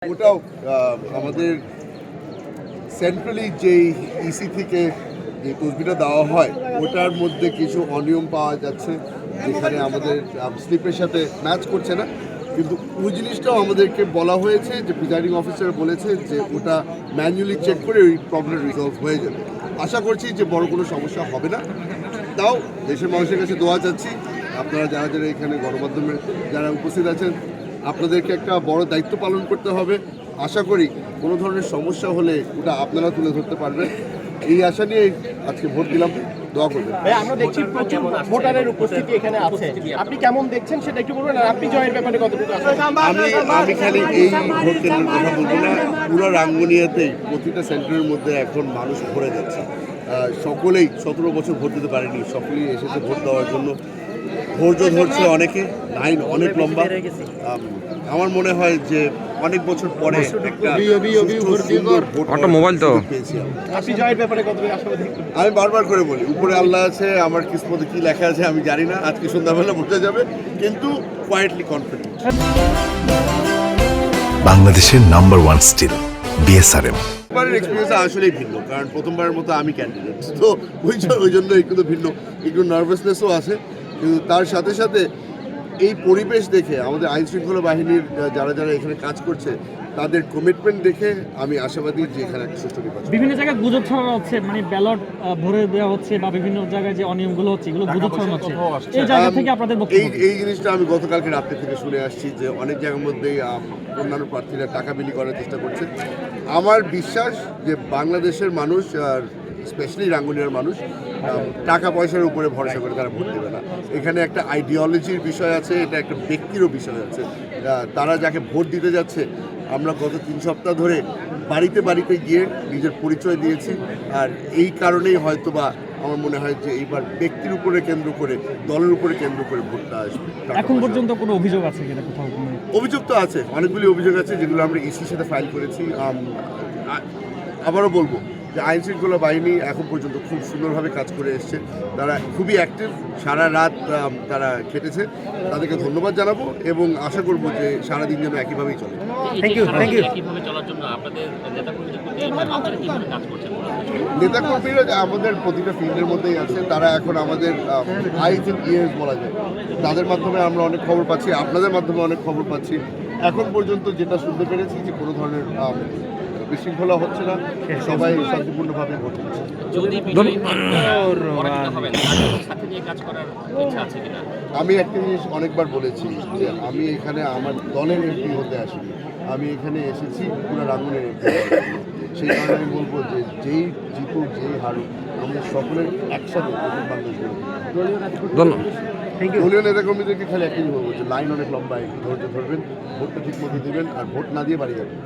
ওটাও আমাদের সেন্ট্রালি যেই ইসি থেকে যে তসবিটা দেওয়া হয় ওটার মধ্যে কিছু অনিয়ম পাওয়া যাচ্ছে, যেখানে আমাদের স্লিপের সাথে ম্যাচ করছে না। কিন্তু ওই জিনিসটাও আমাদেরকে বলা হয়েছে যে প্রিজাইডিং অফিসার বলেছে যে ওটা ম্যানুয়ালি চেক করে ওই প্রবলেম রিজলভ হয়ে যাবে। আশা করছি যে বড় কোনো সমস্যা হবে না। তাও দেশের মানুষের কাছে দোয়া চাচ্ছি, আপনারা যারা যারা এখানে গণমাধ্যমে যারা উপস্থিত আছেন, আপনাদেরকে একটা বড় দায়িত্ব পালন করতে হবে। আশা করি কোনো ধরনের সমস্যা হলে ওটা আপনারা তুলে ধরতে পারবেন। এই আশা নিয়ে আজকে ভোট দিলাম, দোয়া করবেন। আমরা দেখছি প্রচুর ভোটারের উপস্থিতি এখানে আছে, আপনি কেমন দেখছেন সেটা একটু বলবেন। আর আপনি জয়ের ব্যাপারে কতটুকু আছেন? আমি খালি এই ভোট কেন্দ্রের কথা বলবো না, পুরো রাঙ্গুনিয়াতেই প্রতিটা সেন্টারের মধ্যে এখন মানুষ ভরে যাচ্ছে। সকলেই 17 বছর ভোট দিতে পারেনি, সকলেই এসেছে ভোট দেওয়ার জন্য। ধৈর্য ধরছে অনেকে, লাইন অনেক লম্বা। আমার মনে হয় যে অনেক বছর পরে একটা মোবাইল তো পেয়েছি। আমি বারবার করে বলি, উপরে আল্লাহ আছে, আমার কিসমতে কি লেখা আছে আমি জানি না, আজকে সন্ধ্যাবেলা বোঝা যাবে, কিন্তু কোয়াইটলি কনফিডেন্ট। বাংলাদেশের নাম্বার 1 স্টিল বিএসআরএম। এবারের এক্সপিরিয়েন্স আসলেই ভিন্ন, কারণ প্রথমবারের মতো আমি ক্যান্ডিডেট, তো ওই জন্য একটু ভিন্ন, একটু নার্ভাসনেসও আছে। কিন্তু তার সাথে সাথে এই পরিবেশ দেখে আমাদের আইন শৃঙ্খলা বাহিনীর যারা যারা এখানে কাজ করছে তাদের কমিটমেন্ট দেখে আমি আশাবাদী যে এখানে একটা সুষ্ঠু নির্বাচন। বিভিন্ন জায়গায় গুজব ছড়ানো হচ্ছে, মানে ব্যালট ভরে দেওয়া হচ্ছে বা বিভিন্ন জায়গায় যে অনিয়মগুলো হচ্ছে এগুলো গুজব ছড়ানো হচ্ছে, এই জায়গা থেকে আপনাদের এই জিনিসটা আমি গতকালকে রাত্রে থেকে শুনে আসছি যে অনেক জায়গার মধ্যেই অন্যান্য প্রার্থীরা টাকা বিলি করার চেষ্টা করছে। আমার বিশ্বাস যে বাংলাদেশের মানুষ আর স্পেশালি রাঙ্গুনিয়ার মানুষ টাকা পয়সার উপরে ভরসা করে তারা ভোট দেবে না। এখানে একটা আইডিওলজির বিষয় আছে, এটা একটা ব্যক্তিরও বিষয় আছে। তারা যাকে ভোট দিতে যাচ্ছে, আমরা গত 3 সপ্তাহ ধরে বাড়িতে বাড়িতে গিয়ে নিজের পরিচয় দিয়েছি। আর এই কারণেই হয়তোবা আমার মনে হয় যে এইবার ব্যক্তির উপরে কেন্দ্র করে, দলের উপরে কেন্দ্র করে ভোটটা আসবে। এখন পর্যন্ত কোনো অভিযোগ আছে কিনা কোথাও? অভিযোগ তো আছে, অনেকগুলি অভিযোগ আছে যেগুলো আমরা ইসির সাথে ফাইল করেছি। আবারও বলবো যে আইন শৃঙ্খলা বাহিনী এখন পর্যন্ত খুব সুন্দরভাবে কাজ করে এসছে, তারা খুবই অ্যাক্টিভ, সারা রাত তারা খেটেছে, তাদেরকে ধন্যবাদ জানাবো এবং আশা করবো যে সারাদিন যেন একইভাবেই চলে। নেতাকর্মীরা আমাদের প্রতিটা ফিল্ডের মধ্যেই আছে, তারা এখন আমাদের আইজ এন্ড ইয়ার্স বলা যায়, তাদের মাধ্যমে আমরা অনেক খবর পাচ্ছি, আপনাদের মাধ্যমে অনেক খবর পাচ্ছি। এখন পর্যন্ত যেটা শুনতে পেরেছি যে কোনো ধরনের বিশৃঙ্খলা হচ্ছে না, সবাই শান্তিপূর্ণভাবে ভোট করছে। আমি একটা জিনিস অনেকবার বলেছি যে আমি এখানে আমার দলের এমপি হতে আসিনি, আমি এখানে এসেছি পুরো রাঙ্গুনিয়ার এমপি। সেই কারণে আমি বলবো যে যেই জিতুক যেই হারুক, আমাদের সকলের একসাথে বাংলাদেশ দলীয় নেতাকর্মীদেরকে খালি একই বলবো যে লাইন অনেক লম্বা, ধৈর্য ধরবেন, ভোটটা ঠিক মতো দেবেন, আর ভোট না দিয়ে বাড়ি যাবেন।